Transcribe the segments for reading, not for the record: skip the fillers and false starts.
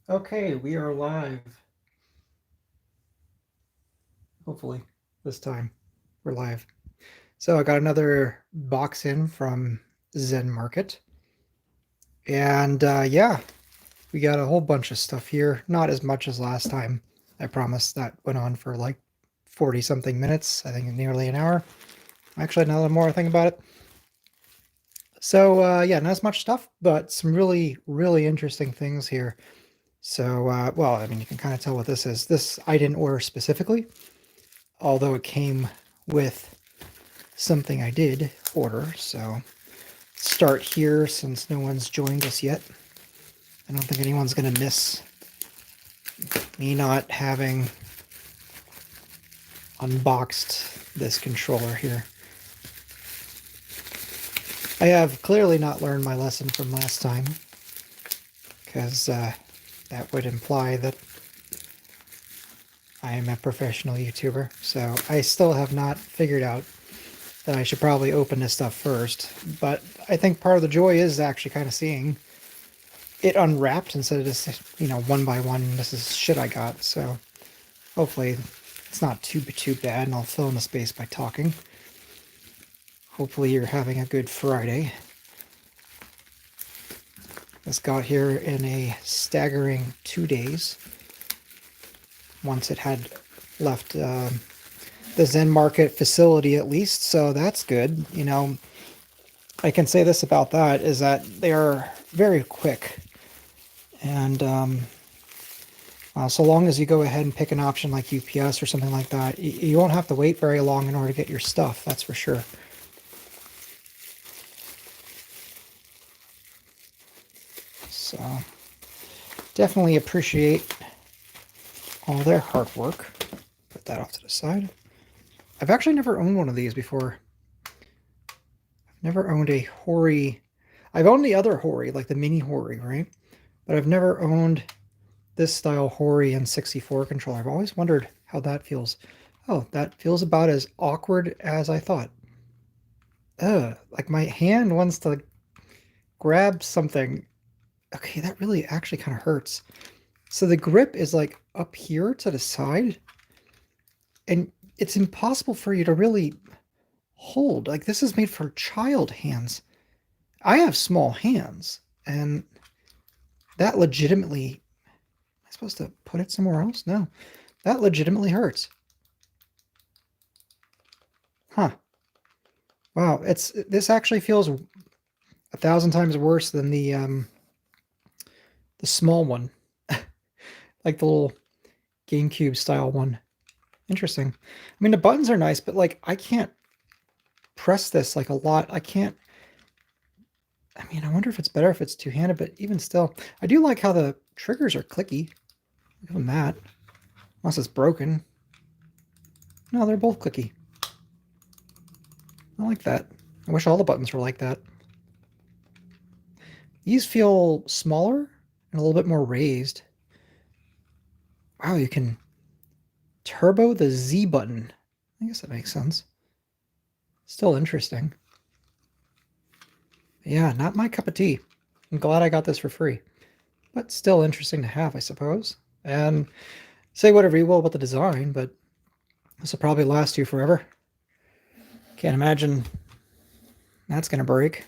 Okay, we are live. Hopefully, this time we're live. So I got another box in from Zenmarket. And yeah, we got a whole bunch of stuff here. Not as much as last time. I promise that went on for like 40 something minutes. I think nearly an hour. Actually, now the more I think about it. So yeah, not as much stuff, but some really, really interesting things here. So, well, I mean, you can kind of tell what this is. This I didn't order specifically, although it came with something I did order. So start here since no one's joined us yet. I don't think anyone's going to miss me not having unboxed this controller here. I have clearly not learned my lesson from last time, because that would imply that I am a professional YouTuber. So I still have not figured out that I should probably open this stuff first. But I think part of the joy is actually kind of seeing it unwrapped instead of just, you know, one by one, this is shit I got. So hopefully it's not too bad, and I'll fill in the space by talking. Hopefully you're having a good Friday. This got here in a staggering 2 days. Once it had left the Zenmarket facility at least, so that's good. You know, I can say this about that, is that they are very quick. And so long as you go ahead and pick an option like UPS or something like that, you won't have to wait very long in order to get your stuff, that's for sure. So definitely appreciate all their hard work. Put that off to the side. I've actually never owned one of these before. I've never owned a Hori. I've owned the other Hori, like the mini Hori, right? But I've never owned this style Hori N64 controller. I've always wondered how that feels. Oh, that feels about as awkward as I thought. Like my hand wants to grab something. Okay, that really actually kind of hurts. So the grip is like up here to the side, and it's impossible for you to really hold. Like this is made for child hands. I have small hands, and that legitimately, am I supposed to put it somewhere else? No, that legitimately hurts. Huh. Wow, this actually feels 1,000 times worse than the small one, like the little GameCube style one. Interesting. I mean, the buttons are nice, but like I can't press this like a lot. I can't. I mean, I wonder if it's better if it's two-handed, but even still, I do like how the triggers are clicky. Give them that. Unless it's broken. No, they're both clicky. I like that. I wish all the buttons were like that. These feel smaller and a little bit more raised. Wow, you can turbo the Z button. I guess that makes sense. Still interesting. Yeah, not my cup of tea. I'm glad I got this for free. But still interesting to have, I suppose. And say whatever you will about the design, but this will probably last you forever. Can't imagine that's going to break.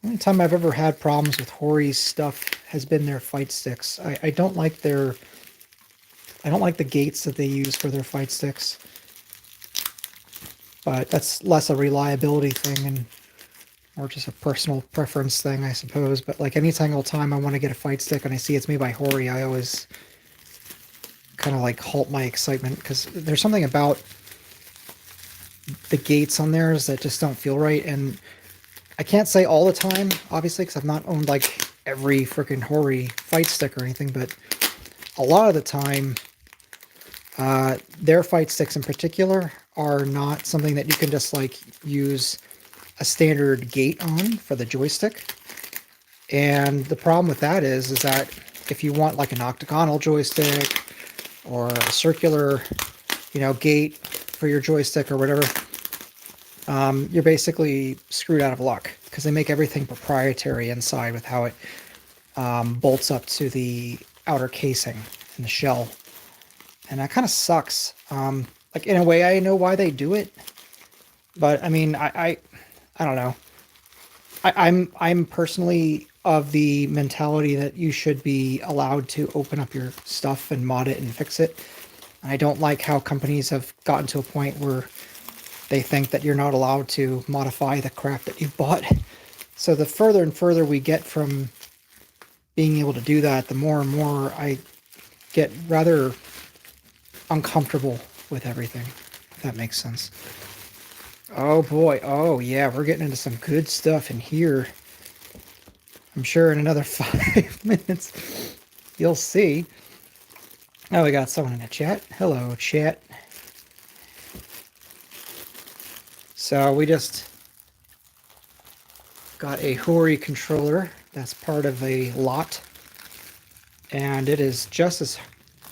The only time I've ever had problems with Hori's stuff has been their fight sticks. I don't like their... I don't like the gates that they use for their fight sticks. But that's less a reliability thing and more just a personal preference thing, I suppose. But like any single time I want to get a fight stick and I see it's made by Hori, I always kind of like halt my excitement, because there's something about the gates on theirs that just don't feel right. And I can't say all the time, obviously, because I've not owned like every freaking Hori fight stick or anything, but a lot of the time, their fight sticks in particular are not something that you can just like use a standard gate on for the joystick. And the problem with that is that if you want like an octagonal joystick or a circular, you know, gate for your joystick or whatever, you're basically screwed out of luck, because they make everything proprietary inside with how it bolts up to the outer casing and the shell. And that kind of sucks. Like, in a way, I know why they do it. But, I mean, I don't know. I'm personally of the mentality that you should be allowed to open up your stuff and mod it and fix it. I don't like how companies have gotten to a point where they think that you're not allowed to modify the crap that you bought. So the further and further we get from being able to do that, the more and more I get rather uncomfortable with everything, if that makes sense. Oh boy, oh yeah, we're getting into some good stuff in here. I'm sure in another 5 minutes you'll see. Oh, we got someone in the chat. Hello, chat. So we just got a Hori controller that's part of a lot, and it is just as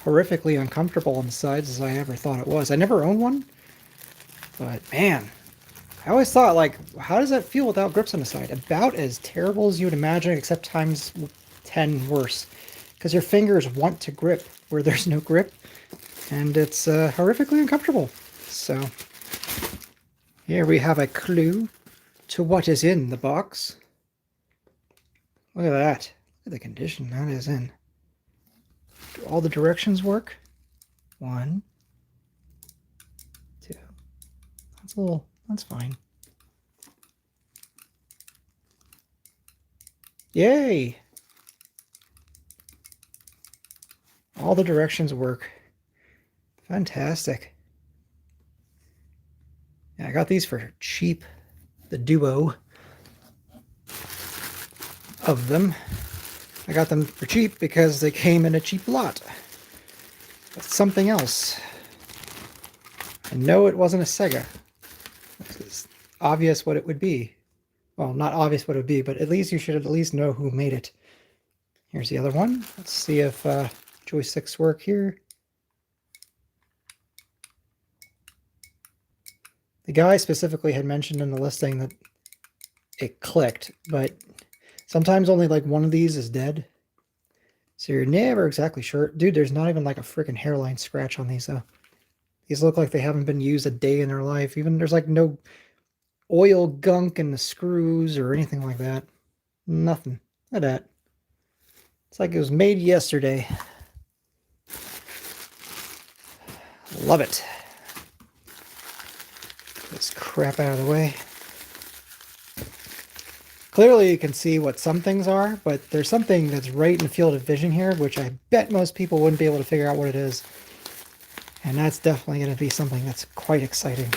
horrifically uncomfortable on the sides as I ever thought it was. I never owned one, but man, I always thought, like, how does that feel without grips on the side? About as terrible as you would imagine, except times 10 worse, because your fingers want to grip where there's no grip, and it's horrifically uncomfortable. So here we have a clue to what is in the box. Look at that. Look at the condition that is in. Do all the directions work? 1, 2. That's fine. Yay! All the directions work. Fantastic. Yeah, I got these for cheap. The duo of them. I got them for cheap because they came in a cheap lot. That's something else. I know it wasn't a Sega. It's obvious what it would be. Well, not obvious what it would be, but at least you should at least know who made it. Here's the other one. Let's see if joysticks work here. The guy specifically had mentioned in the listing that it clicked, but sometimes only like one of these is dead. So you're never exactly sure. Dude, there's not even like a freaking hairline scratch on these though. These look like they haven't been used a day in their life. Even there's like no oil gunk in the screws or anything like that. Nothing. Look at that. It's like it was made yesterday. Love it. Get this crap out of the way. Clearly you can see what some things are, but there's something that's right in the field of vision here, which I bet most people wouldn't be able to figure out what it is. And that's definitely going to be something that's quite exciting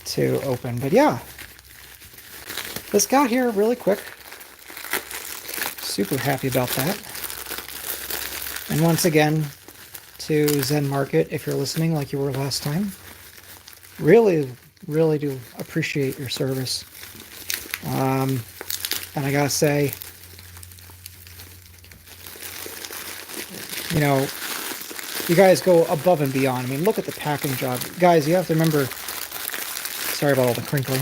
to open. But yeah, this got here really quick. Super happy about that. And once again, to Zenmarket, if you're listening like you were last time, really do appreciate your service. And I gotta say, you know, you guys go above and beyond. I mean, look at the packing job. Guys, you have to remember, sorry about all the crinkling.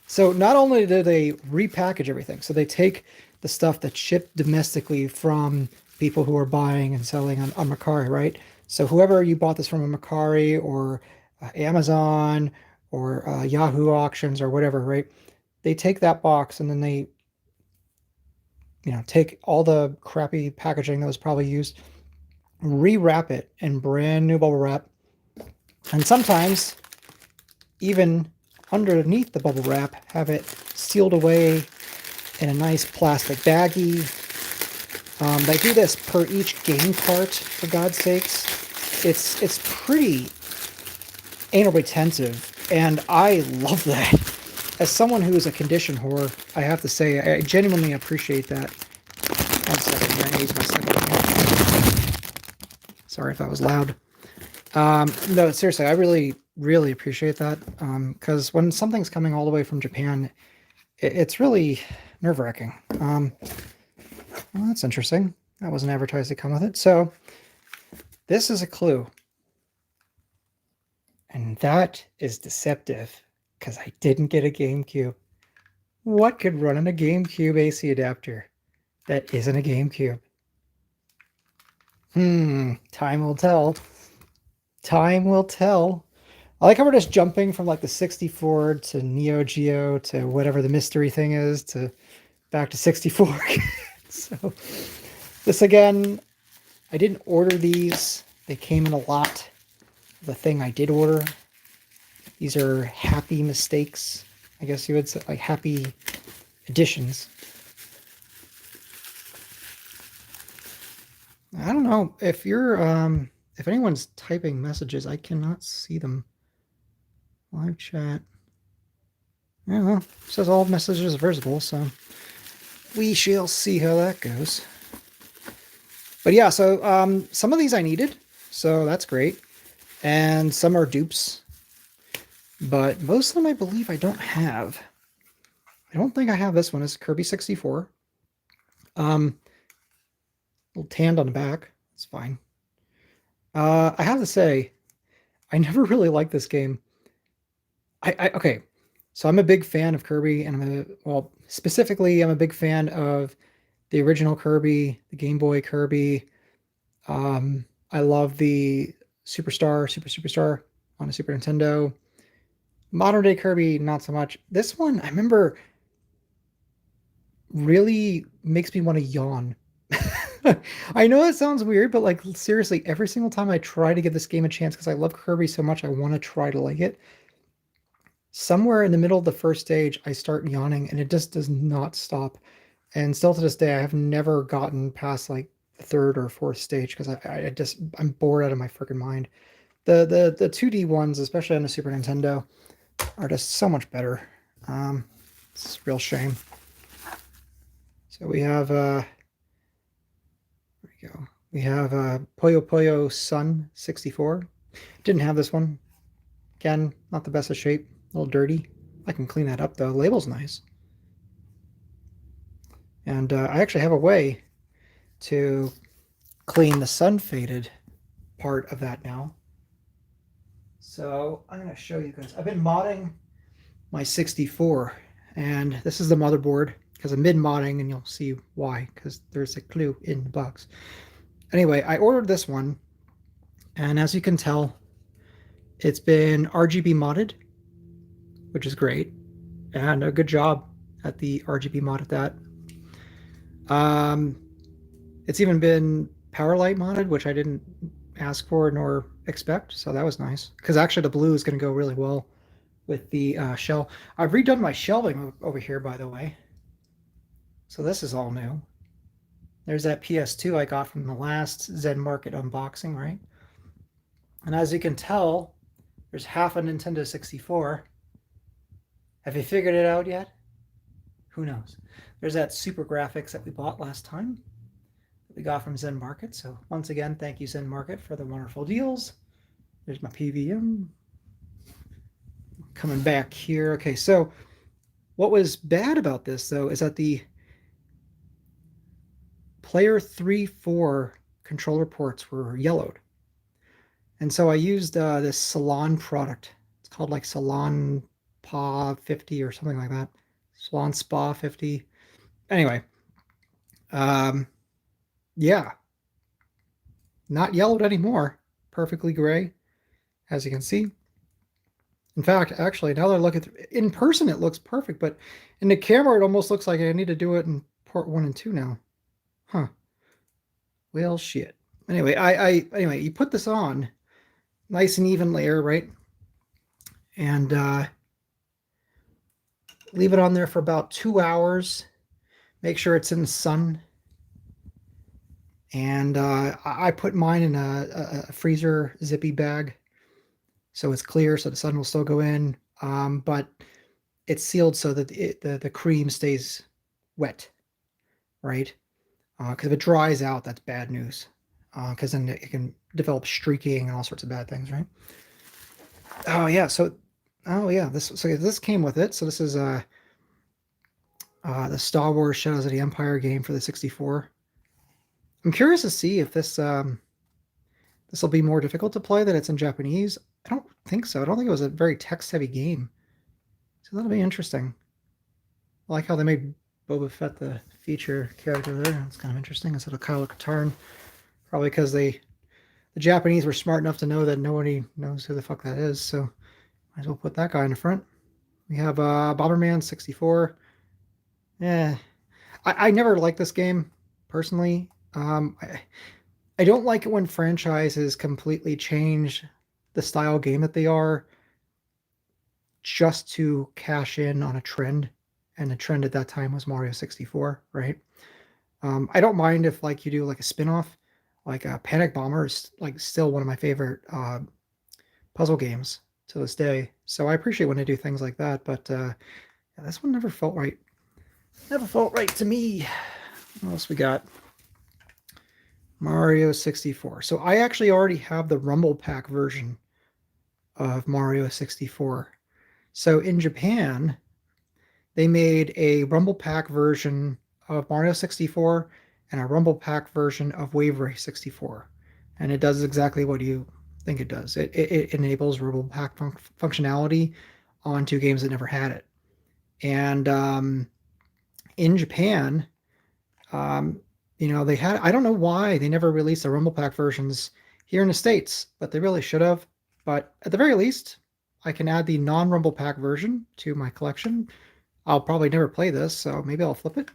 So not only do they repackage everything, so they take the stuff that's shipped domestically from people who are buying and selling on Mercari, right? So whoever you bought this from, a Mercari or Amazon or Yahoo auctions or whatever, right? They take that box and then they, you know, take all the crappy packaging that was probably used, rewrap it in brand new bubble wrap, and sometimes even underneath the bubble wrap have it sealed away in a nice plastic baggie. They do this per each game cart, for God's sakes. It's pretty anal retentive, and I love that. As someone who is a condition whore, I have to say I genuinely appreciate that. 1 second here, I need my second. Sorry if that was loud. No, seriously, I really appreciate that, because when something's coming all the way from Japan, it's really nerve-wracking. Well, that's interesting. That wasn't advertised to come with it. So this is a clue. And that is deceptive, because I didn't get a GameCube. What could run on a GameCube AC adapter that isn't a GameCube? Time will tell. Time will tell. I like how we're just jumping from like the 64 to Neo Geo to whatever the mystery thing is to back to 64. So this again, I didn't order these. They came in a lot. The thing I did order. These are happy mistakes. I guess you would say, like happy additions. I don't know if you're if anyone's typing messages, I cannot see them. Live chat. Yeah, well, it says all messages are visible, so we shall see how that goes. But yeah, so some of these I needed, so that's great. And some are dupes. But most of them I believe I don't have. I don't think I have this one. It's Kirby 64. Little tanned on the back. It's fine. I have to say, I never really liked this game. Okay, so I'm a big fan of Kirby, and specifically, I'm a big fan of the original Kirby, the Game Boy Kirby. I love the Superstar on a Super Nintendo. Modern day Kirby, not so much. This one, I remember, really makes me want to yawn. I know it sounds weird, but like seriously, every single time I try to give this game a chance because I love Kirby so much, I want to try to like it. Somewhere in the middle of the first stage, I start yawning and it just does not stop. And still to this day, I have never gotten past like the third or fourth stage because I'm bored out of my freaking mind. The 2D ones, especially on the Super Nintendo, are just so much better. It's a real shame. So we have there we go. We have Puyo Puyo Sun 64. Didn't have this one. Again, not the best of shape. A little dirty. I can clean that up though. The label's nice. And I actually have a way to clean the sun faded part of that now. So I'm going to show you guys. I've been modding my 64, and this is the motherboard because I'm mid-modding, and you'll see why, because there's a clue in the box. Anyway, I ordered this one, and as you can tell, it's been RGB modded, which is great, and a good job at the RGB mod at that. It's even been power light modded, which I didn't ask for nor expect, so that was nice. Because actually the blue is going to go really well with the shell. I've redone my shelving over here, by the way. So this is all new. There's that PS2 I got from the last Zenmarket unboxing, right? And as you can tell, there's half a Nintendo 64. Have you figured it out yet? Who knows? There's that super graphics that we bought last time that we got from Zenmarket. So once again, thank you Zenmarket for the wonderful deals. There's my PVM. Coming back here. Okay, so what was bad about this though is that the player 3-4 controller ports were yellowed. And so I used this Salon product. It's called like Salon Pa 50 or something like that. Salon Spa 50. Anyway, yeah, not yellowed anymore. Perfectly gray, as you can see. In fact, actually, now that I look at in person, it looks perfect, but in the camera, it almost looks like I need to do it in port 1 and 2 now. Huh. Well, shit. Anyway, anyway, you put this on, nice and even layer, right? And leave it on there for about 2 hours. Make sure it's in the sun. And I put mine in a freezer zippy bag, so it's clear, so the sun will still go in, but it's sealed so that the cream stays wet, right? Because if it dries out, that's bad news, because then it can develop streaking and all sorts of bad things, right? Oh yeah, this came with it. So this is the Star Wars Shadows of the Empire game for the 64. I'm curious to see if this will be more difficult to play, that it's in Japanese. I don't think so. I don't think it was a very text-heavy game. So that'll be interesting. I like how they made Boba Fett the feature character there. It's kind of interesting instead of Kyle Katarn. Probably because the Japanese were smart enough to know that nobody knows who the fuck that is, so might as well put that guy in the front. We have Bomberman 64. Yeah, I never liked this game personally. I don't like it when franchises completely change the style game that they are just to cash in on a trend, and the trend at that time was Mario 64, right? I don't mind if like you do like a spin-off, like Panic Bomber is like still one of my favorite puzzle games to this day. So I appreciate when they do things like that, but yeah, this one never felt right. Never felt right to me. What else we got? Mario 64. So I actually already have the Rumble Pack version of Mario 64. So in Japan, they made a Rumble Pack version of Mario 64 and a Rumble Pack version of Wave Race 64. And it does exactly what you think it does. It enables Rumble Pack functionality onto games that never had it. And in Japan, they had, I don't know why they never released the Rumble Pack versions here in the States, but they really should have. But at the very least, I can add the non-Rumble Pack version to my collection. I'll probably never play this, so maybe I'll flip it.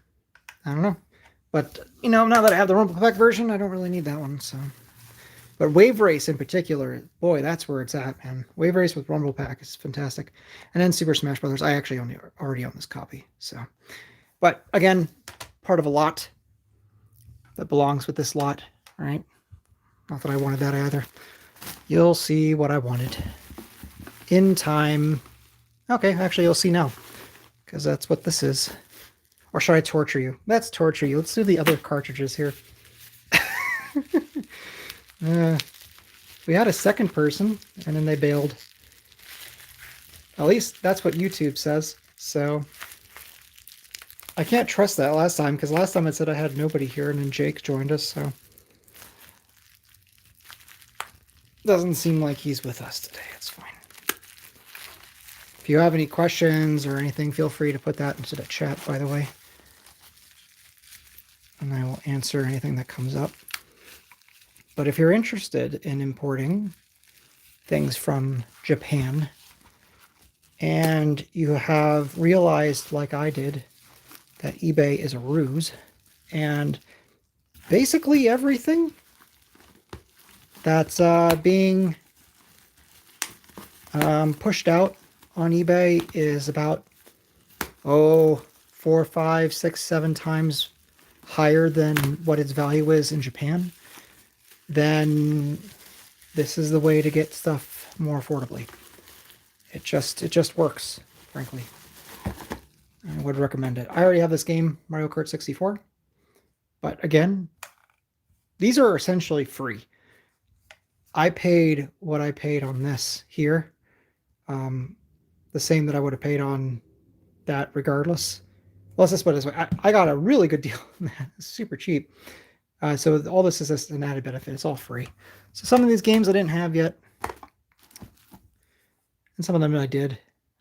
I don't know. But, now that I have the Rumble Pack version, I don't really need that one, so. But Wave Race in particular, boy, that's where it's at, man. Wave Race with Rumble Pack is fantastic. And then Super Smash Brothers, I actually already own this copy, so. But, again, part of a lot that belongs with this lot, right? Not that I wanted that either. You'll see what I wanted in time. Okay, actually, you'll see now, because that's what this is. Or should I torture you? Let's torture you. Let's do the other cartridges here. We had a second person, and then they bailed. At least that's what YouTube says. So I can't trust that last time, because last time it said I had nobody here, and then Jake joined us, so. Doesn't seem like he's with us today. It's fine. If you have any questions or anything, feel free to put that into the chat, by the way. And I will answer anything that comes up. But if you're interested in importing things from Japan, and you have realized, like I did, that eBay is a ruse, and basically everything that's being pushed out on eBay is about 4, 5, 6, 7 times higher than what its value is in Japan, then this is the way to get stuff more affordably. It just works, frankly. I would recommend it. I already have this game, Mario Kart 64, but again, these are essentially free. I paid what I paid on this here, the same that I would have paid on that regardless. Well, let's just put it this way. I got a really good deal on that. It's super cheap. So all this is just an added benefit. It's all free. So some of these games I didn't have yet, and some of them I did.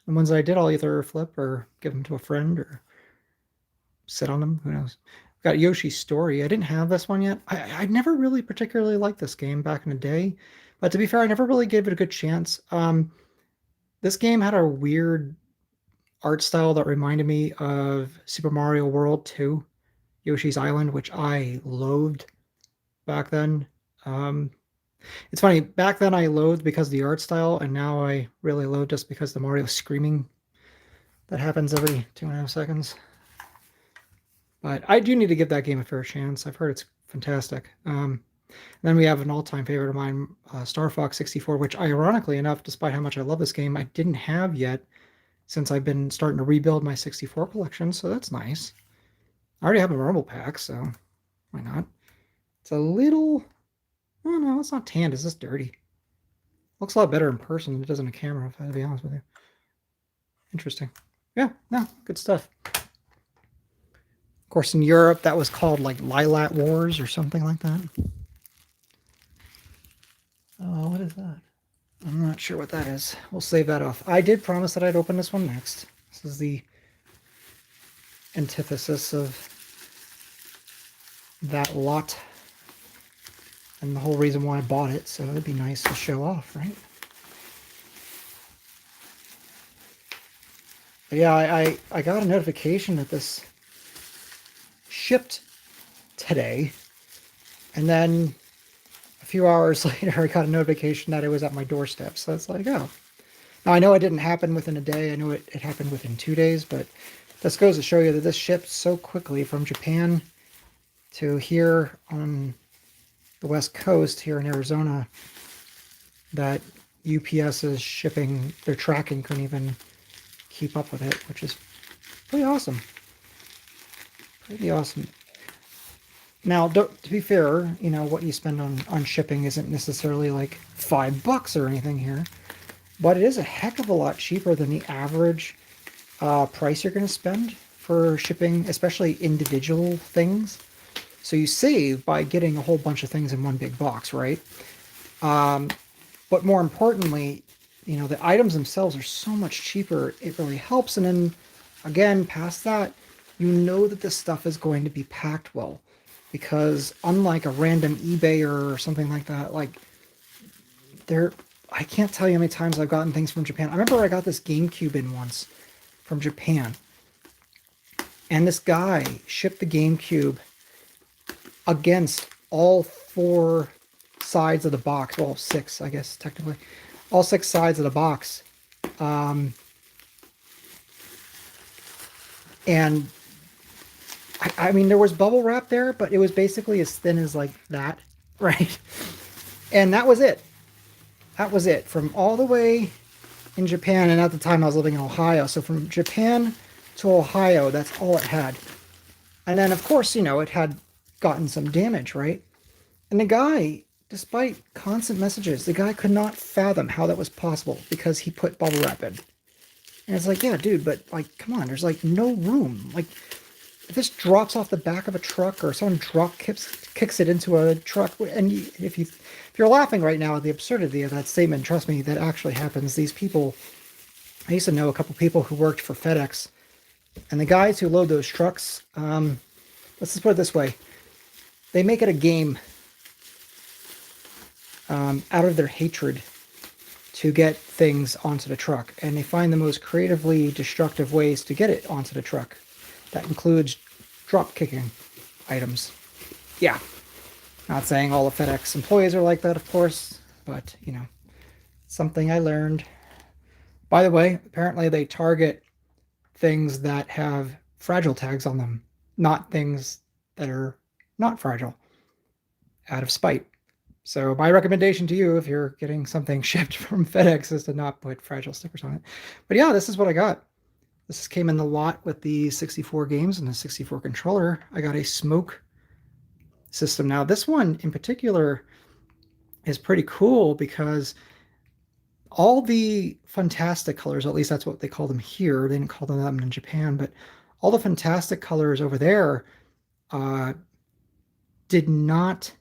The ones I did, I'll either flip or give them to a friend or sit on them. Who knows? Got Yoshi's Story. I didn't have this one yet. I never really particularly liked this game back in the day, but to be fair, I never really gave it a good chance. This game had a weird art style that reminded me of Super Mario World 2, Yoshi's Island, which I loathed back then. It's funny, back then I loathed because of the art style, and now I really loathe just because the Mario screaming that happens every 2.5 seconds. But I do need to give that game a fair chance. I've heard it's fantastic. Then we have an all-time favorite of mine, Star Fox 64, which ironically enough, despite how much I love this game, I didn't have yet since I've been starting to rebuild my 64 collection, so that's nice. I already have a Rumble Pack, so why not? It's a little... Oh no, it's not tanned, it's just dirty. Looks a lot better in person than it does in a camera, if I have to be honest with you. Interesting. Yeah, no, good stuff. Of course, in Europe, that was called like Lilat Wars or something like that. Oh, what is that? I'm not sure what that is. We'll save that off. I did promise that I'd open this one next. This is the antithesis of that lot and the whole reason why I bought it, so it'd be nice to show off, right? But yeah, I got a notification that this shipped today, and then a few hours later I got a notification that it was at my doorstep. So it's like, oh. Now I know it didn't happen within a day. I know it happened within 2 days, but this goes to show you that this shipped so quickly from Japan to here on the West Coast, here in Arizona, that UPS's shipping, their tracking couldn't even keep up with it, which is pretty awesome. Pretty awesome. Now, to be fair, you know, what you spend on shipping isn't necessarily like $5 or anything here, but it is a heck of a lot cheaper than the average price you're going to spend for shipping, especially individual things. So you save by getting a whole bunch of things in one big box, right? But more importantly, you know, the items themselves are so much cheaper. It really helps. And then again, past that, you know that this stuff is going to be packed well, because unlike a random eBay or something like that, like I can't tell you how many times I've gotten things from Japan. I remember I got this GameCube in once from Japan, and this guy shipped the GameCube against all 4 sides of the box. Well, 6, I guess, technically. All 6 sides of the box. And I mean, there was bubble wrap there, but it was basically as thin as like that, right? And that was it. That was it. From all the way in Japan, and at the time I was living in Ohio, so from Japan to Ohio, that's all it had. And then, of course, you know, it had gotten some damage, right? And the guy, despite constant messages, the guy could not fathom how that was possible because he put bubble wrap in. And it's like, yeah, dude, but like, come on, there's like no room. Like, if this drops off the back of a truck or someone kicks it into a truck, and if you're laughing right now at the absurdity of that statement, trust me, that actually happens. These people, I used to know a couple people who worked for FedEx, and the guys who load those trucks, let's just put it this way, they make it a game out of their hatred to get things onto the truck, and they find the most creatively destructive ways to get it onto the truck. That includes drop kicking items. Yeah, not saying all the FedEx employees are like that, of course, but you know, something I learned. By the way, apparently they target things that have fragile tags on them, not things that are not fragile, out of spite. So my recommendation to you, if you're getting something shipped from FedEx, is to not put fragile stickers on it. But yeah, this is what I got. This came in the lot with the 64 games and the 64 controller. I got a smoke system. Now, this one in particular is pretty cool because all the fantastic colors, at least that's what they call them here. They didn't call them that in Japan, but all the fantastic colors over there did not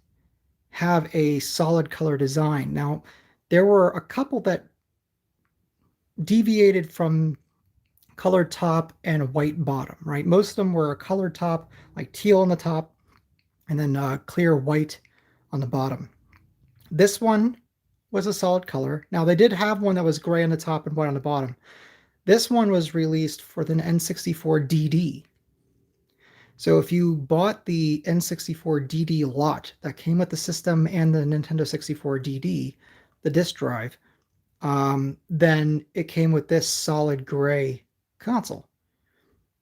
have a solid color design. Now, there were a couple that deviated from colored top and white bottom, right? Most of them were a colored top, like teal on the top, and then clear white on the bottom. This one was a solid color. Now, they did have one that was gray on the top and white on the bottom. This one was released for the N64 DD. So if you bought the N64 DD lot that came with the system and the Nintendo 64 DD, the disc drive, then it came with this solid gray console.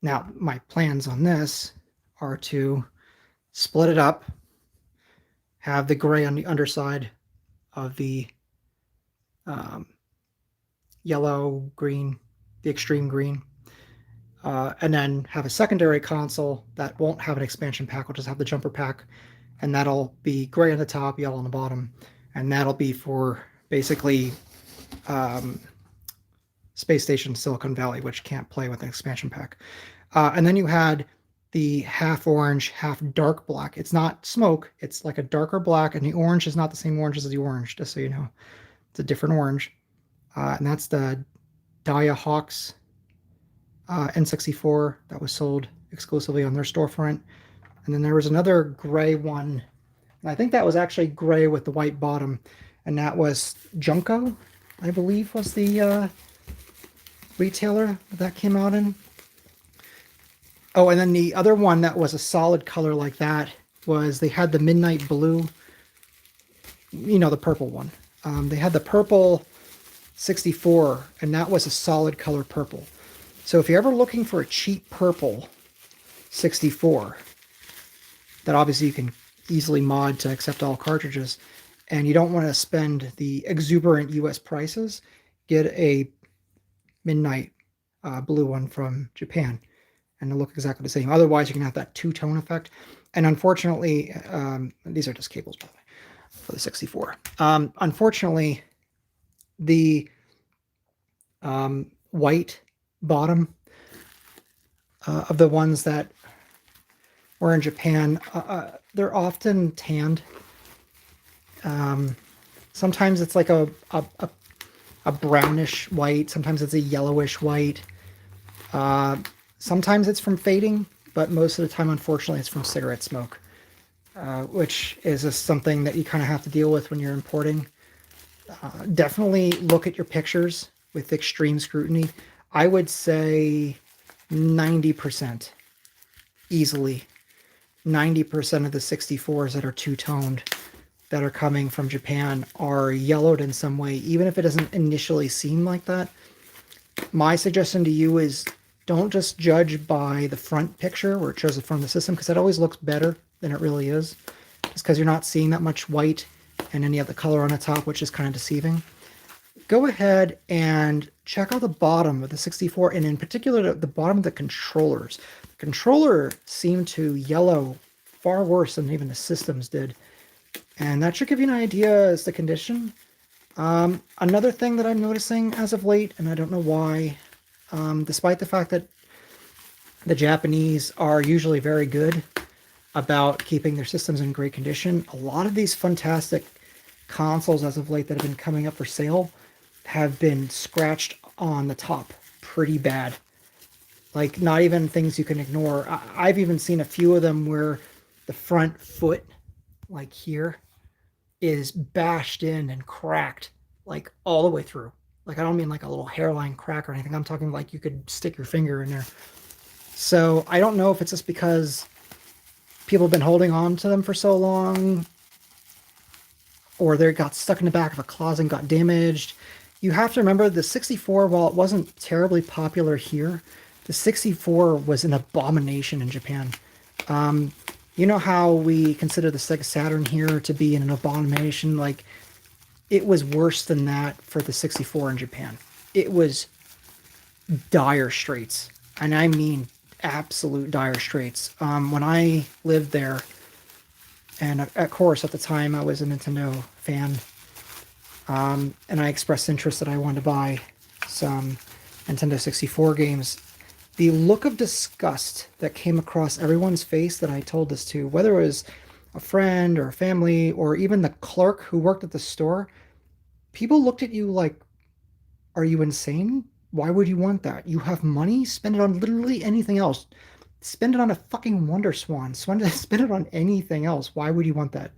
Now, my plans on this are to split it up, have the gray on the underside of the yellow, green, the extreme green, and then have a secondary console that won't have an expansion pack. We'll just have the jumper pack, and that'll be gray on the top, yellow on the bottom, and that'll be for basically Space Station Silicon Valley, which can't play with an expansion pack. And then you had the half orange, half dark black. It's not smoke, it's like a darker black, and the orange is not the same orange as the orange, just so you know. It's a different orange. And that's the Dia Hawks N64 that was sold exclusively on their storefront. And then there was another gray one, and I think that was actually gray with the white bottom, and that was Junko, I believe, was the retailer that came out in. Oh, and then the other one that was a solid color like that was, they had the midnight blue, you know, the purple one. They had the purple 64, and that was a solid color purple. So if you're ever looking for a cheap purple 64, that obviously you can easily mod to accept all cartridges, and you don't want to spend the exuberant US prices, get a midnight blue one from Japan, and it'll look exactly the same. Otherwise, you can have that two-tone effect. And unfortunately, these are just cables, by the way, for the 64. Unfortunately, the white bottom of the ones that were in Japan, they're often tanned. Sometimes it's like a brownish white. Sometimes it's a yellowish white. Sometimes it's from fading, but most of the time, unfortunately, it's from cigarette smoke, which is just something that you kind of have to deal with when you're importing. Definitely look at your pictures with extreme scrutiny. I would say 90%, easily 90% of the 64s that are two-toned that are coming from Japan are yellowed in some way, even if it doesn't initially seem like that. My suggestion to you is don't just judge by the front picture where it shows the front of the system, because that always looks better than it really is, just because you're not seeing that much white and then you have the color on the top, which is kind of deceiving. Go ahead and check out the bottom of the 64, and in particular the bottom of the controllers. The controller seemed to yellow far worse than even the systems did, and that should give you an idea as to condition. Another thing that I'm noticing as of late, and I don't know why, despite the fact that the Japanese are usually very good about keeping their systems in great condition, a lot of these fantastic consoles as of late that have been coming up for sale have been scratched on the top pretty bad. Like, not even things you can ignore. I've even seen a few of them where the front foot, like here, is bashed in and cracked, like all the way through. Like, I don't mean like a little hairline crack or anything. I'm talking like you could stick your finger in there. So I don't know if it's just because people have been holding on to them for so long, or they got stuck in the back of a closet and got damaged. You have to remember the 64, while it wasn't terribly popular here, the 64 was an abomination in Japan. You know how we consider the Sega Saturn here to be an abomination? Like, it was worse than that for the 64 in Japan. It was dire straits, and I mean absolute dire straits. When I lived there, and of course at the time I was a Nintendo fan, and I expressed interest that I wanted to buy some Nintendo 64 games, the look of disgust that came across everyone's face that I told this to, whether it was a friend or a family or even the clerk who worked at the store, people looked at you like, are you insane? Why would you want that? You have money? Spend it on literally anything else. Spend it on a fucking Wonder Swan. Spend it on anything else. Why would you want that?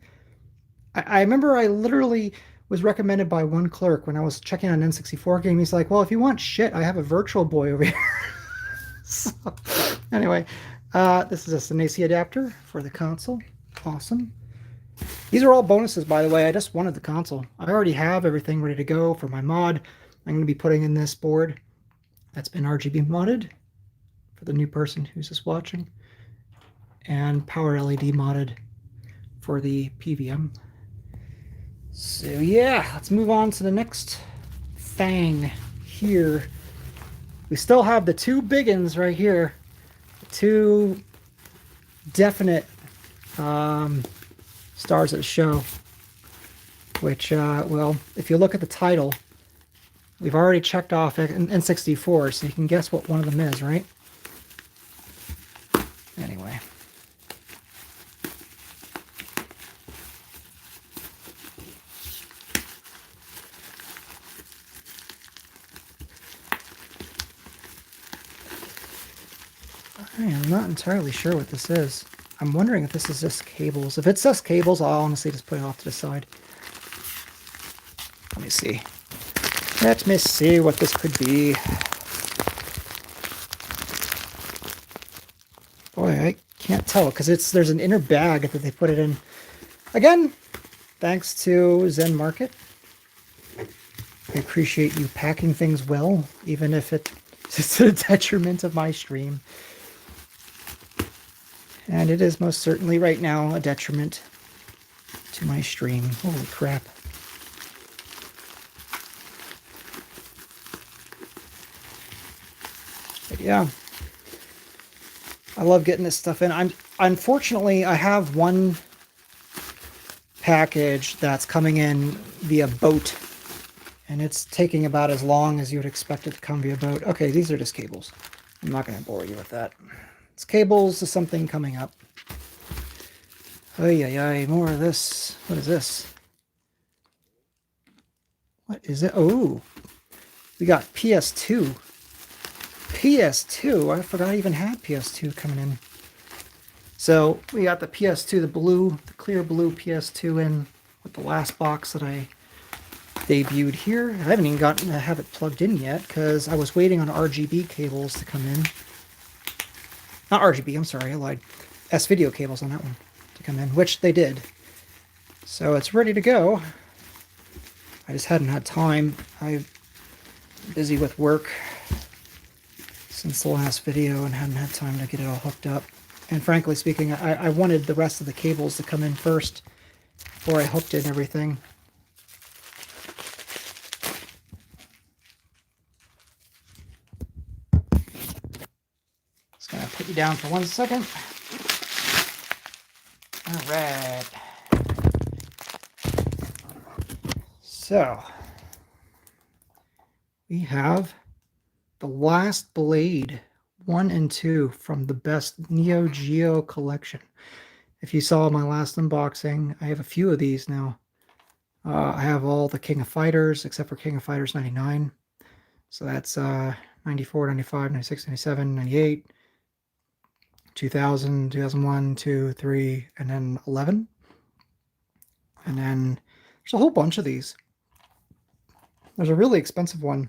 I remember I literally was recommended by one clerk when I was checking on an N64 game. He's like, well, if you want shit, I have a Virtual Boy over here. So, anyway, this is just an AC adapter for the console. Awesome. These are all bonuses, by the way. I just wanted the console. I already have everything ready to go for my mod. I'm going to be putting in this board that's been RGB modded for the new person who's just watching, and power LED modded for the PVM. So yeah, let's move on to the next thing here. We still have the two big ones right here, two definite stars of the show, which, well, if you look at the title, we've already checked off N64, so you can guess what one of them is, right? Anyway. I am not entirely sure what this is. I'm wondering if this is just cables. If it's just cables, I'll honestly just put it off to the side. Let me see. Let me see what this could be. Boy, I can't tell because there's an inner bag that they put it in. Again, thanks to Zenmarket. I appreciate you packing things well, even if it's to the detriment of my stream. And it is most certainly right now a detriment to my stream. Holy crap. But yeah. I love getting this stuff in. Unfortunately, I have one package that's coming in via boat. And it's taking about as long as you would expect it to come via boat. Okay, these are just cables. I'm not going to bore you with that. It's cables to something coming up. Ay, ay, ay, more of this. What is this? What is it? Oh, we got PS2. PS2? I forgot I even had PS2 coming in. So we got the PS2, the clear blue PS2 in with the last box that I debuted here. I haven't even gotten to have it plugged in yet because I was waiting on RGB cables to come in. Not RGB, I'm sorry, I lied. S-video cables on that one to come in, which they did. So it's ready to go. I just hadn't had time. I'm busy with work since the last video and hadn't had time to get it all hooked up. And frankly speaking, I wanted the rest of the cables to come in first before I hooked in everything. Just gonna put you down for 1 second. All right. So we have the Last Blade 1 and 2 from the best Neo Geo collection. If you saw my last unboxing, I have a few of these now. I have all the King of Fighters except for King of Fighters 99. So that's 94, 95, 96, 97, 98, 2000, 2001, 2, 3, and then 11. And then there's a whole bunch of these. There's a really expensive one.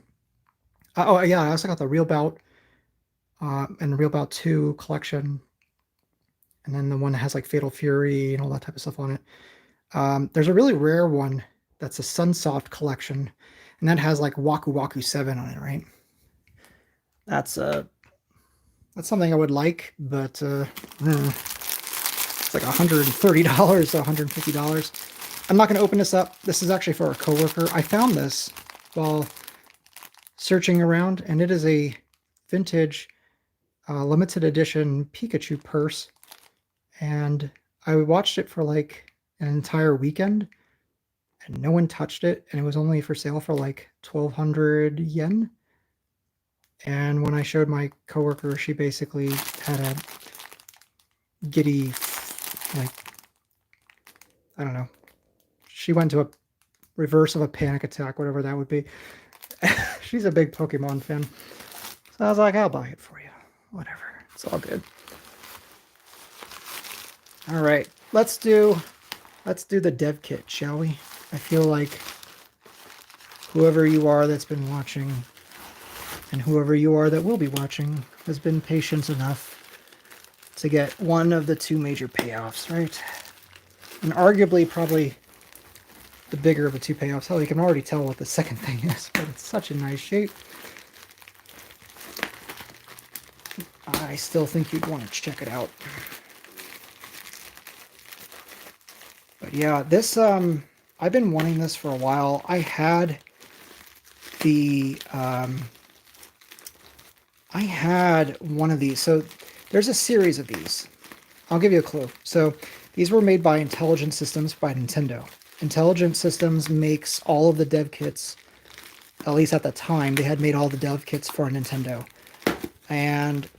Oh, yeah, I also got the Real Bout and the Real Bout 2 collection. And then the one that has like Fatal Fury and all that type of stuff on it. There's a really rare one that's a Sunsoft collection. And that has like Waku Waku 7 on it, right? That's something I would like, but it's like $130 to $150. I'm not going to open this up. This is actually for a coworker. I found this while searching around, and it is a vintage limited edition Pikachu purse. And I watched it for like an entire weekend, and no one touched it, and it was only for sale for like 1,200 yen. And when I showed my coworker, she basically had a giddy, like, I don't know. She went to a reverse of a panic attack, whatever that would be. She's a big Pokemon fan. So I was like, I'll buy it for you. Whatever. It's all good. All right. Let's do the dev kit, shall we? I feel like whoever you are that's been watching and whoever you are that will be watching has been patient enough to get one of the two major payoffs, right? And arguably probably the bigger of the two payoffs. Hell, you can already tell what the second thing is, but it's such a nice shape. I still think you'd want to check it out. But yeah, this, I've been wanting this for a while. I had the, I had one of these. So there's a series of these. I'll give you a clue. So these were made by Intelligent Systems by Nintendo. Intelligent Systems makes all of the dev kits, at least at the time, they had made all the dev kits for Nintendo. And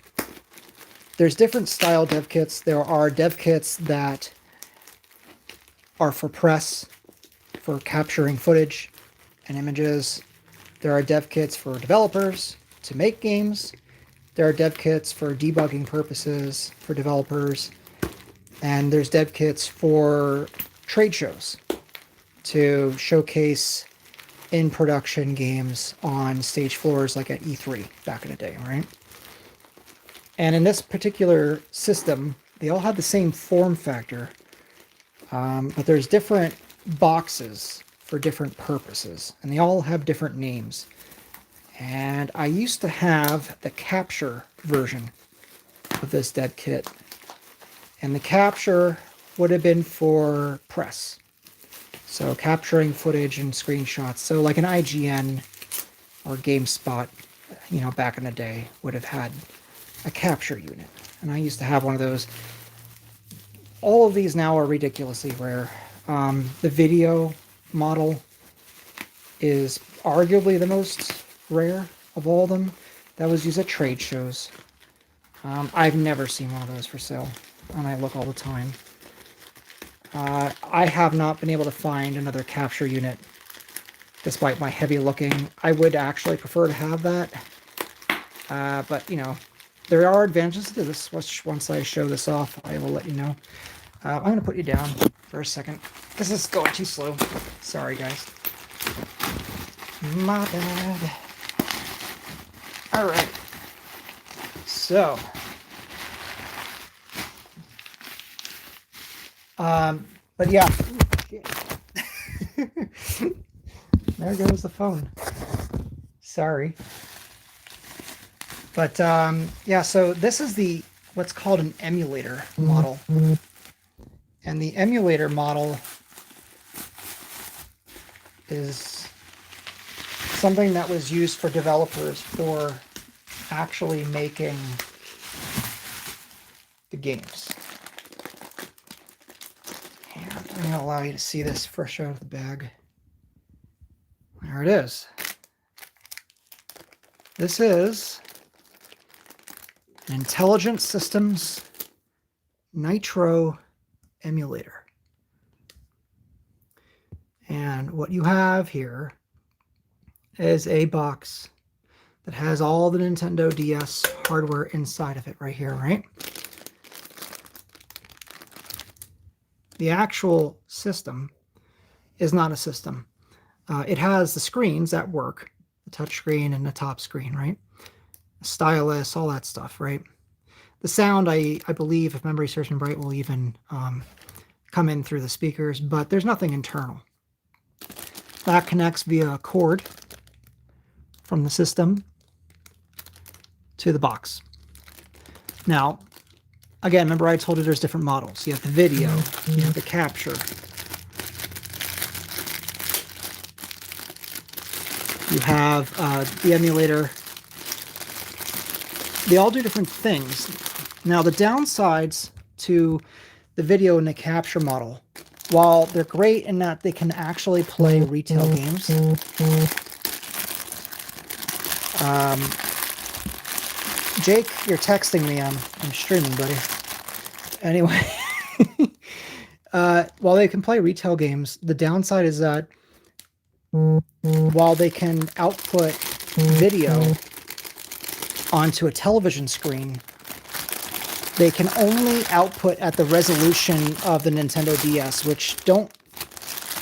there's different style dev kits. There are dev kits that are for press, for capturing footage and images. There are dev kits for developers to make games. There are dev kits for debugging purposes for developers, and there's dev kits for trade shows to showcase in production games on stage floors like at E3 back in the day, right? And in this particular system, they all have the same form factor, but there's different boxes for different purposes, and they all have different names. And I used to have the capture version of this dev kit, and the capture would have been for press. So capturing footage and screenshots. So like an IGN or GameSpot, you know, back in the day would have had a capture unit. And I used to have one of those. All of these now are ridiculously rare. The video model is arguably the most rare of all of them. That was used at trade shows. I've never seen one of those for sale, and I look all the time. I have not been able to find another capture unit, despite my heavy looking. I would actually prefer to have that, but you know, there are advantages to this. Once I show this off, I will let you know. I'm going to put you down for a second. This is going too slow. Sorry, guys. My bad. All right. So, but yeah. There goes the phone. Sorry. But yeah, so this is the what's called an emulator model. And the emulator model is something that was used for developers for actually making the games. And I'm going to allow you to see this fresh out of the bag. There it is. This is an Intelligent Systems Nitro emulator. And what you have here is a box that has all the Nintendo DS hardware inside of it right here, right? The actual system is not a system. It has the screens that work, the touch screen and the top screen, right? The stylus, all that stuff, right? The sound, I believe, if memory serves me right, will even come in through the speakers, but there's nothing internal. That connects via a cord from the system to the box. Now, again, remember I told you there's different models. You have the video, you have the capture. You have the emulator. They all do different things. Now, the downsides to the video and the capture model, while they're great in that they can actually play retail games, Jake, you're texting me. I'm streaming, buddy. Anyway, while they can play retail games, the downside is that while they can output video onto a television screen, they can only output at the resolution of the Nintendo DS, which, don't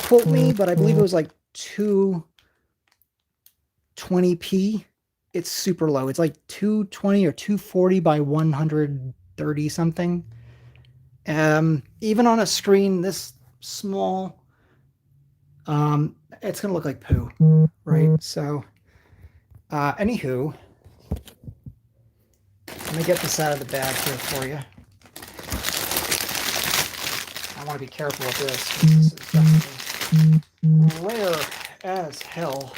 quote me, but I believe it was like 220p. It's super low. It's like 220 or 240 by 130 something. Even on a screen this small, it's going to look like poo, right? So, anywho, let me get this out of the bag here for you. I want to be careful with this. This is definitely rare as hell.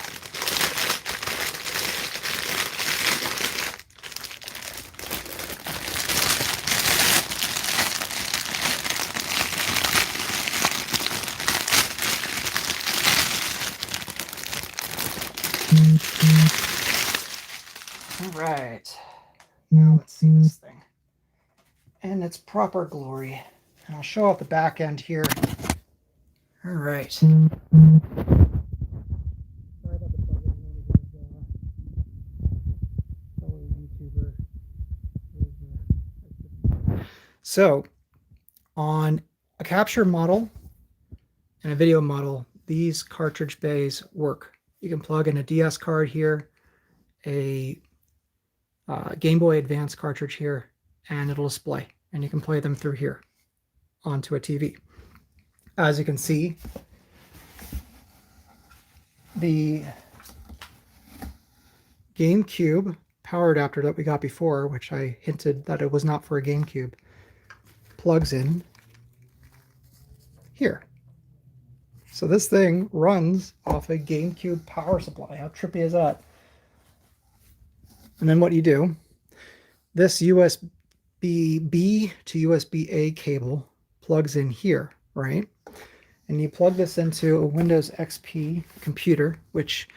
All right. Now let's see this thing in its proper glory. And I'll show off the back end here. All right. Sorry about the buzzing. Fellow YouTuber So on a capture model and a video model, these cartridge bays work. You can plug in a DS card here, a Game Boy Advance cartridge here, and it'll display. And you can play them through here onto a TV. As you can see, the GameCube power adapter that we got before, which I hinted that it was not for a GameCube, plugs in here. So this thing runs off a GameCube power supply. How trippy is that? And then what you do, this USB-B to USB-A cable plugs in here, right? And you plug this into a Windows XP computer, which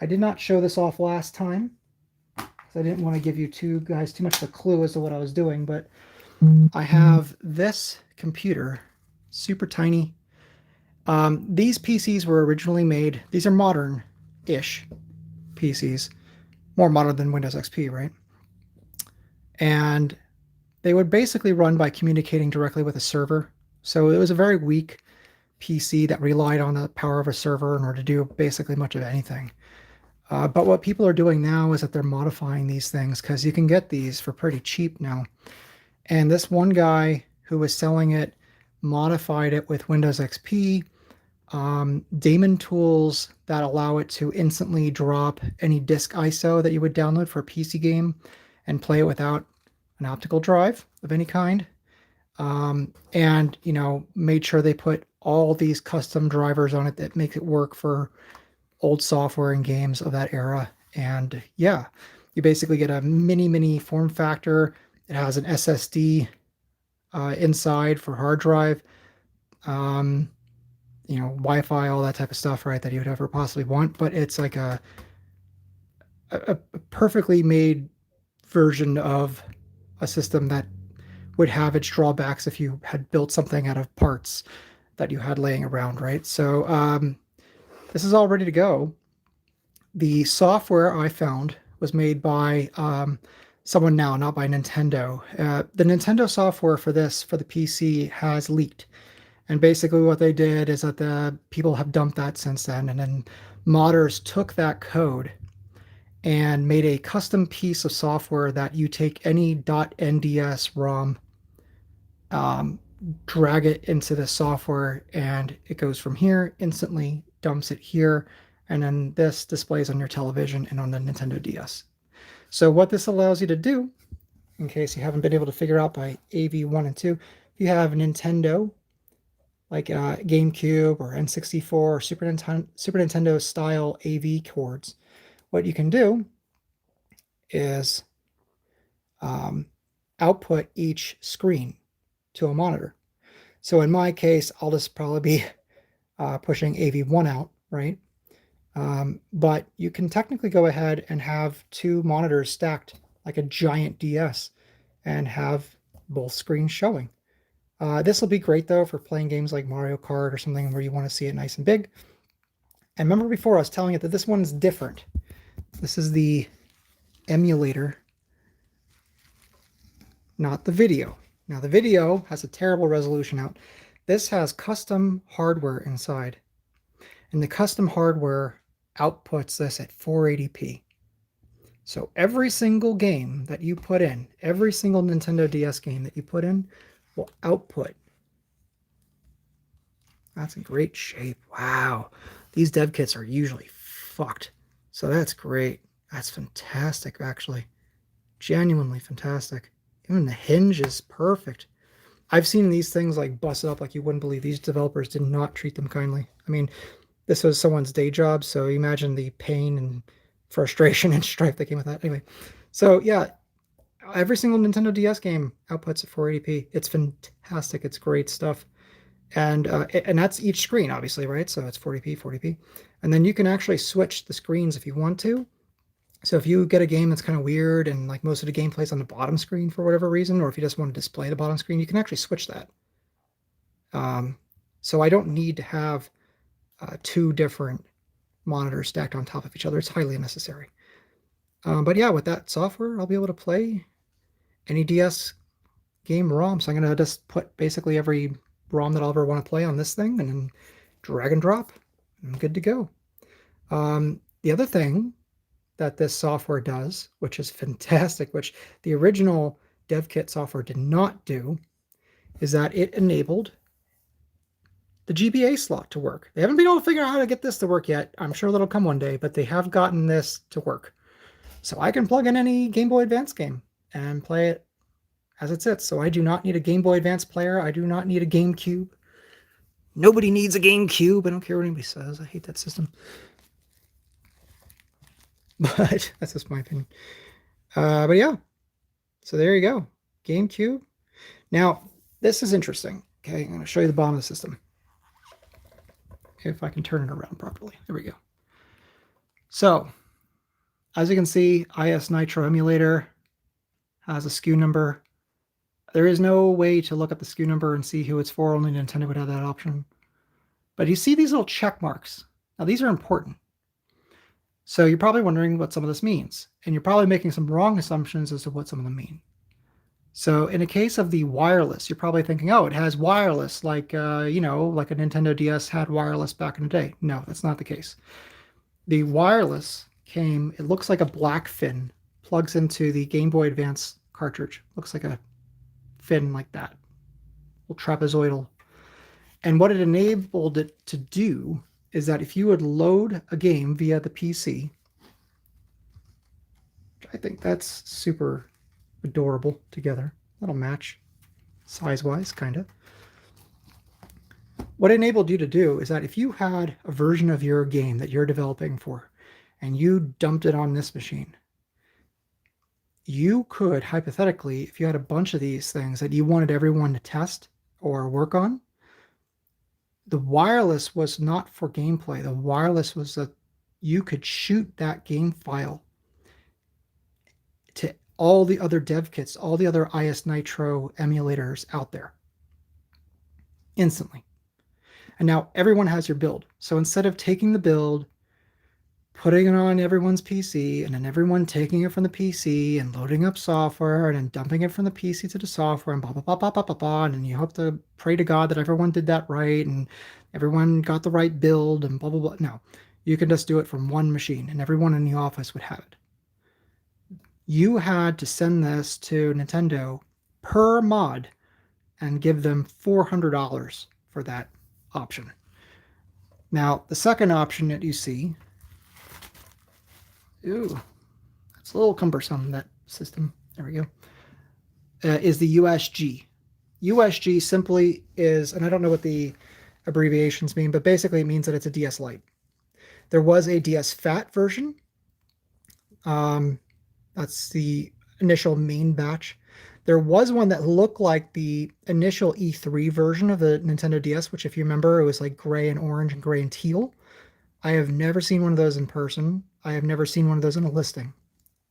I did not show this off last time, because I didn't want to give you guys too much of a clue as to what I was doing, but I have this computer, super tiny. These PCs were originally made, these are modern-ish PCs, more modern than Windows XP, right? And they would basically run by communicating directly with a server. So it was a very weak PC that relied on the power of a server in order to do basically much of anything. But what people are doing now is that they're modifying these things, because you can get these for pretty cheap now. And this one guy who was selling it modified it with Windows XP, daemon tools that allow it to instantly drop any disk ISO that you would download for a PC game and play it without an optical drive of any kind. And, you know, made sure they put all these custom drivers on it that make it work for old software and games of that era. And yeah, you basically get a mini form factor. It has an SSD inside for hard drive, you know, Wi-Fi, all that type of stuff, right, that you would ever possibly want. But it's like a perfectly made version of a system that would have its drawbacks if you had built something out of parts that you had laying around, right? So this is all ready to go. The software I found was made by someone now, not by Nintendo. The Nintendo software for this, for the PC, has leaked. And basically what they did is that the people have dumped that since then. And then modders took that code and made a custom piece of software that you take any .nds ROM, drag it into the software, and it goes from here, instantly dumps it here, and then this displays on your television and on the Nintendo DS. So what this allows you to do, in case you haven't been able to figure out by AV1 and 2, if you have Nintendo, like GameCube or N64 or Super Nintendo style AV cords, what you can do is output each screen to a monitor. So in my case, I'll just probably be pushing AV1 out, right? But you can technically go ahead and have two monitors stacked like a giant DS and have both screens showing. This will be great, though, for playing games like Mario Kart or something where you want to see it nice and big. And remember before I was telling you that this one's different. This is the emulator, not the video. Now, the video has a terrible resolution out. This has custom hardware inside. And the custom hardware outputs this at 480p. So every single game that you put in, every single Nintendo DS game that you put in, will output. That's in great shape. Wow. These dev kits are usually fucked. So that's great. That's fantastic, actually. Genuinely fantastic. Even the hinge is perfect. I've seen these things like busted up like you wouldn't believe. These developers did not treat them kindly. I mean, this was someone's day job, so imagine the pain and frustration and strife that came with that. Anyway, so yeah, every single Nintendo DS game outputs at 480p. It's fantastic. It's great stuff. And that's each screen, obviously, right? So it's 40p, 40p. And then you can actually switch the screens if you want to. So if you get a game that's kind of weird and like most of the game plays on the bottom screen for whatever reason, or if you just want to display the bottom screen, you can actually switch that. So I don't need to have two different monitors stacked on top of each other. It's highly unnecessary. But yeah, with that software, I'll be able to play any DS game ROM. So I'm going to just put basically every ROM that I'll ever want to play on this thing and then drag and drop. I'm good to go. The other thing that this software does, which is fantastic, which the original dev kit software did not do, is that it enabled the GBA slot to work. They haven't been able to figure out how to get this to work yet. I'm sure that'll come one day, but they have gotten this to work. So I can plug in any Game Boy Advance game and play it as it sits. So I do not need a Game Boy Advance player. I do not need a GameCube. Nobody needs a GameCube. I don't care what anybody says. I hate that system. But that's just my opinion. But yeah, so there you go. GameCube. Now, this is interesting. Okay, I'm going to show you the bottom of the system. If I can turn it around properly. There we go. So, as you can see, IS Nitro emulator has a SKU number. There is no way to look at the SKU number and see who it's for. Only Nintendo would have that option. But you see these little check marks. Now, these are important. So you're probably wondering what some of this means. And you're probably making some wrong assumptions as to what some of them mean. So in a case of the wireless, you're probably thinking, oh, it has wireless, like, you know, like a Nintendo DS had wireless back in the day. No, that's not the case. The wireless came, it looks like a black fin, plugs into the Game Boy Advance cartridge. Looks like a fin like that, little trapezoidal. And what it enabled it to do is that if you would load a game via the PC, I think that's super adorable together. That'll match size-wise, kind of. What it enabled you to do is that if you had a version of your game that you're developing for, and you dumped it on this machine, you could, hypothetically, if you had a bunch of these things that you wanted everyone to test or work on, the wireless was not for gameplay. The wireless was that you could shoot that game file to all the other dev kits, all the other IS Nitro emulators out there instantly. And now everyone has your build. So instead of taking the build, putting it on everyone's PC, and then everyone taking it from the PC and loading up software and then dumping it from the PC to the software and blah, blah, blah, blah, blah, blah, blah, and you have to pray to God that everyone did that right and everyone got the right build and blah, blah, blah. No, you can just do it from one machine and everyone in the office would have it. You had to send this to Nintendo per mod and give them $400 for that option. Now, the second option that you see, ooh, it's a little cumbersome, that system. There we go. Is the USG. USG simply is, and I don't know what the abbreviations mean, but basically it means that it's a DS Lite. There was a DS Fat version. That's the initial main batch. There was one that looked like the initial E3 version of the Nintendo DS, which, if you remember, it was like gray and orange and gray and teal. I have never seen one of those in person. I have never seen one of those in a listing.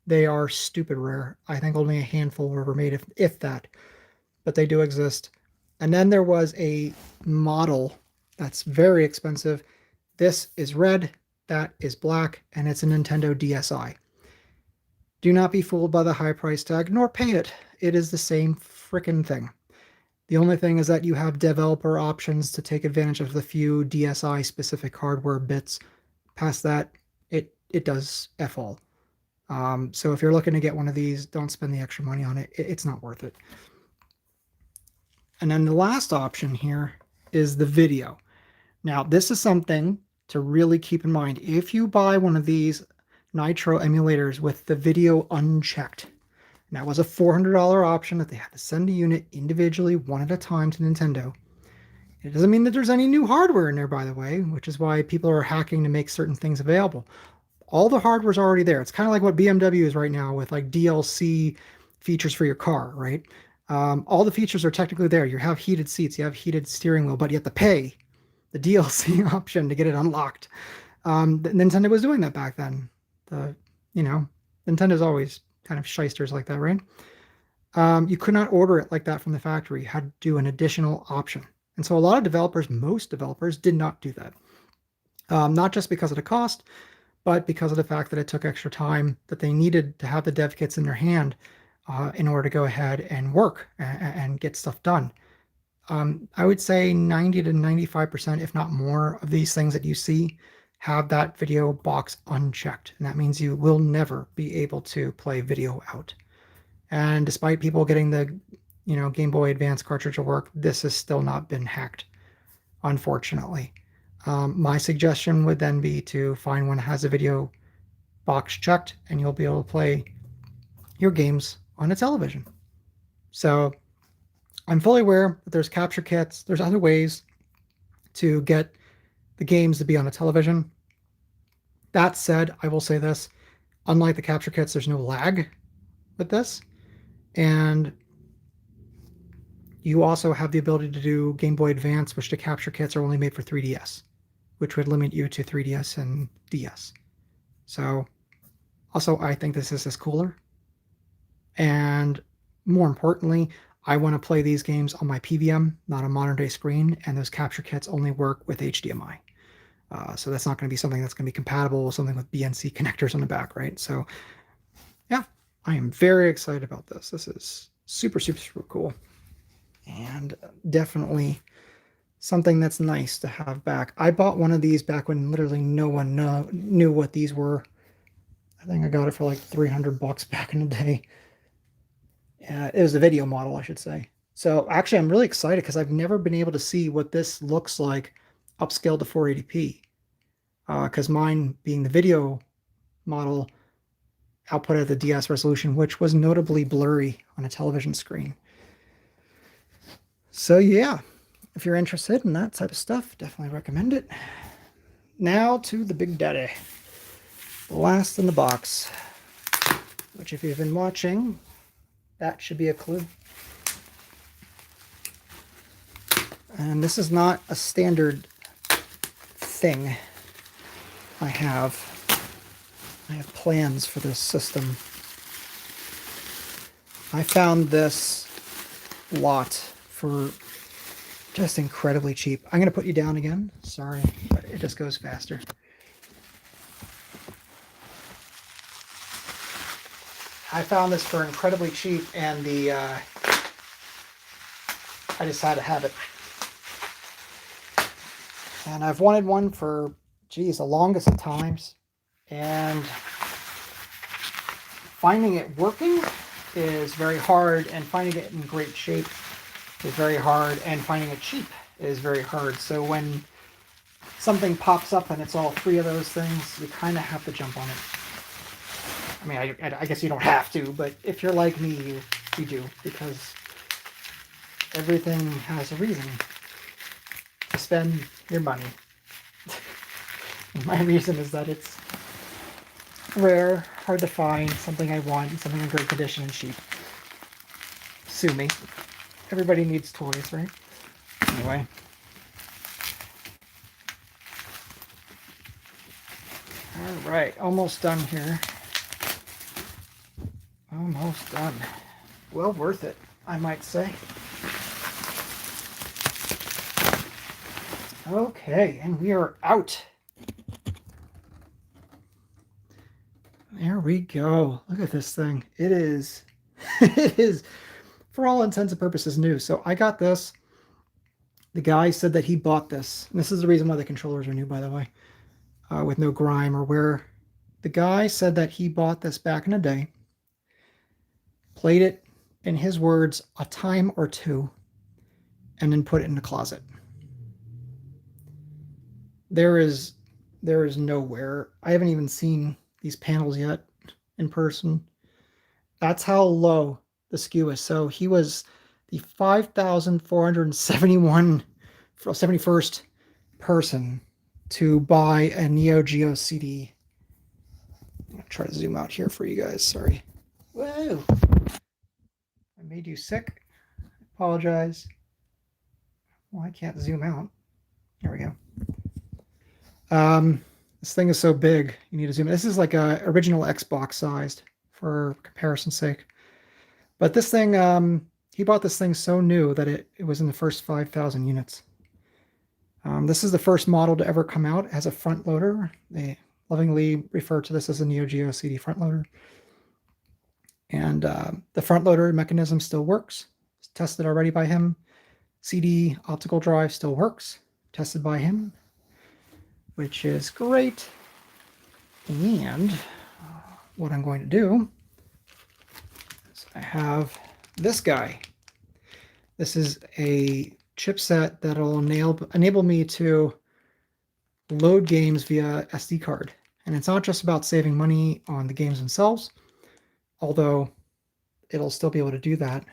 They are stupid rare. I think only a handful were ever made, if that. But they do exist. And then there was a model that's very expensive. This is red, that is black, and it's a Nintendo DSi. Do not be fooled by the high price tag, nor pay it. It is the same frickin' thing. The only thing is that you have developer options to take advantage of the few DSi specific hardware bits. Past that, it does F all. So if you're looking to get one of these, don't spend the extra money on it. It's not worth it. And then the last option here is the video. Now, this is something to really keep in mind. If you buy one of these Nitro emulators with the video unchecked, and that was a $400 option that they had to send a unit individually, one at a time, to Nintendo. It doesn't mean that there's any new hardware in there, by the way, which is why people are hacking to make certain things available. All the hardware's already there. It's kind of like what BMW is right now with like DLC features for your car, right? All the features are technically there. You have heated seats, you have heated steering wheel, but you have to pay the DLC option to get it unlocked. Nintendo was doing that back then. Nintendo's always kind of shysters like that, right? You could not order it like that from the factory. You had to do an additional option. And so a lot of developers, most developers, did not do that. Not just because of the cost, but because of the fact that it took extra time, that they needed to have the dev kits in their hand in order to go ahead and work and get stuff done. I would say 90 to 95%, if not more, of these things that you see have that video box unchecked. And that means you will never be able to play video out. And despite people getting the, Game Boy Advance cartridge to work, this has still not been hacked, unfortunately. My suggestion would then be to find one that has a video box checked, and you'll be able to play your games on a television. So I'm fully aware that there's capture kits. There's other ways to get the games to be on a television. That said, I will say this. Unlike the capture kits, there's no lag with this. And you also have the ability to do Game Boy Advance, which the capture kits are only made for 3DS, which would limit you to 3DS and DS. So also, I think this is cooler. And more importantly, I want to play these games on my PVM, not a modern day screen, and those capture kits only work with HDMI. So that's not going to be something that's going to be compatible with something with BNC connectors on the back, right? So yeah, I am very excited about this. This is super, super, super cool. And definitely something that's nice to have back. I bought one of these back when literally no one knew what these were. I think I got it for like $300 back in the day. It was a video model, I should say. So actually, I'm really excited because I've never been able to see what this looks like upscaled to 480p. Because mine being the video model output at the DS resolution, which was notably blurry on a television screen. So yeah, if you're interested in that type of stuff, definitely recommend it. Now to the Big Daddy. The last in the box, which if you've been watching, that should be a clue. And this is not a standard thing I have. I have plans for this system. I found this lot for just incredibly cheap. I'm going to put you down again. Sorry, but it just goes faster. I found this for incredibly cheap, and I just had to have it. And I've wanted one for, geez, the longest of times. And finding it working is very hard, and finding it in great shape is very hard, and finding it cheap is very hard. So when something pops up and it's all three of those things, you kind of have to jump on it. I mean, I guess you don't have to, but if you're like me, you do, because everything has a reason to spend your money. My reason is that it's rare, hard to find, something I want, something in great condition and cheap. Sue me. Everybody needs toys, right? Anyway. Alright, almost done here. Almost done. Well worth it, I might say. Okay, and we are out. There we go. Look at this thing. It is, it is, for all intents and purposes, new. So I got this. The guy said that he bought this. And this is the reason why the controllers are new, by the way, with no grime or wear. The guy said that he bought this back in the day, played it, in his words, a time or two, and then put it in the closet. There is nowhere. I haven't even seen these panels yet in person. That's how low the SKU is. So he was the 5,471st person to buy a Neo Geo CD. I'm gonna try to zoom out here for you guys. Sorry. Whoa! I made you sick. I apologize. Well, I can't zoom out. There we go. This thing is so big, you need to zoom in. This is like a original Xbox sized for comparison's sake. But this thing, he bought this thing so new that it was in the first 5,000 units. This is the first model to ever come out as a front loader. They lovingly refer to this as a Neo Geo CD front loader. And the front loader mechanism still works. It's tested already by him. CD optical drive still works. Tested by him, which is great. And what I'm going to do is I have this guy. This is a chipset that'll enable me to load games via SD card. And it's not just about saving money on the games themselves, although it'll still be able to do that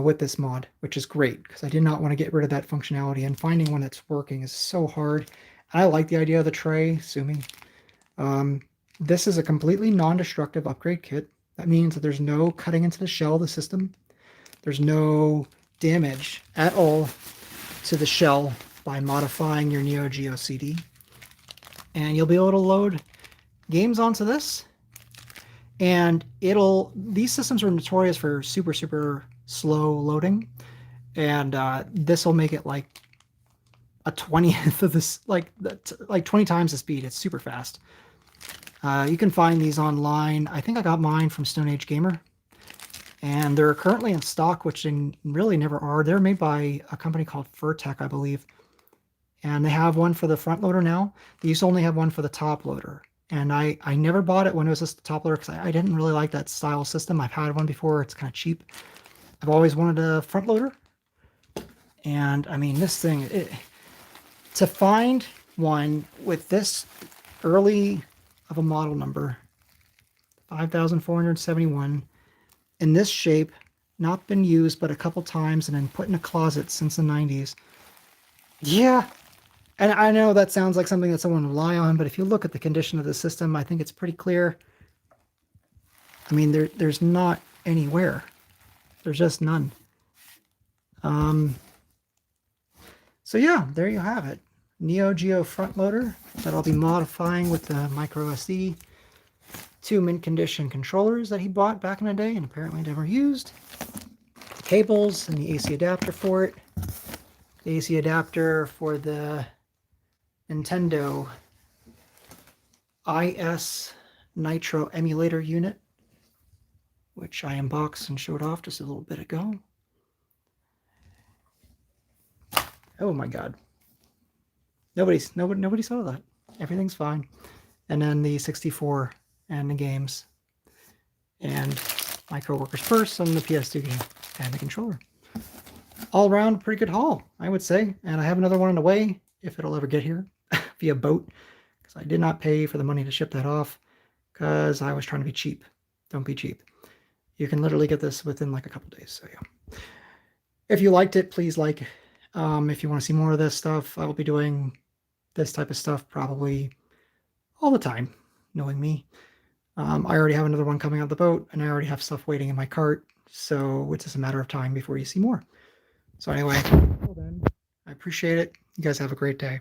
with this mod, which is great because I did not want to get rid of that functionality, and finding one that's working is so hard. I like the idea of the tray, assuming. This is a completely non-destructive upgrade kit. That means that there's no cutting into the shell of the system. There's no damage at all to the shell by modifying your Neo Geo CD. And you'll be able to load games onto this. And these systems are notorious for super, super slow loading. And this will make it like a 20th of this, like 20 times the speed. It's super fast. You can find these online. I think I got mine from Stone Age Gamer. And they're currently in stock, which they really never are. They're made by a company called Furtech, I believe. And they have one for the front loader now. They used to only have one for the top loader. And I never bought it when it was just the top loader because I didn't really like that style system. I've had one before. It's kind of cheap. I've always wanted a front loader. And I mean, this thing, to find one with this early of a model number, 5,471, in this shape, not been used but a couple times and then put in a closet since the 90s. Yeah, and I know that sounds like something that someone would rely on, but if you look at the condition of the system, I think it's pretty clear. I mean, there's not anywhere. There's just none. So yeah, there you have it. Neo Geo front loader that I'll be modifying with the micro SD. 2 mint condition controllers that he bought back in the day and apparently never used. The cables and the AC adapter for it. The AC adapter for the Nintendo IS Nitro emulator unit, which I unboxed and showed off just a little bit ago. Oh my god. Nobody saw that. Everything's fine. And then the 64 and the games, and my coworker's purse, and the PS2 game, and the controller. All around, pretty good haul, I would say. And I have another one on the way, if it'll ever get here, via boat, because I did not pay for the money to ship that off, because I was trying to be cheap. Don't be cheap. You can literally get this within like a couple days, so yeah. If you liked it, please like. If you want to see more of this stuff, I will be doing this type of stuff probably all the time, knowing me. I already have another one coming out of the boat, and I already have stuff waiting in my cart, so it's just a matter of time before you see more. So anyway, well then, I appreciate it. You guys have a great day.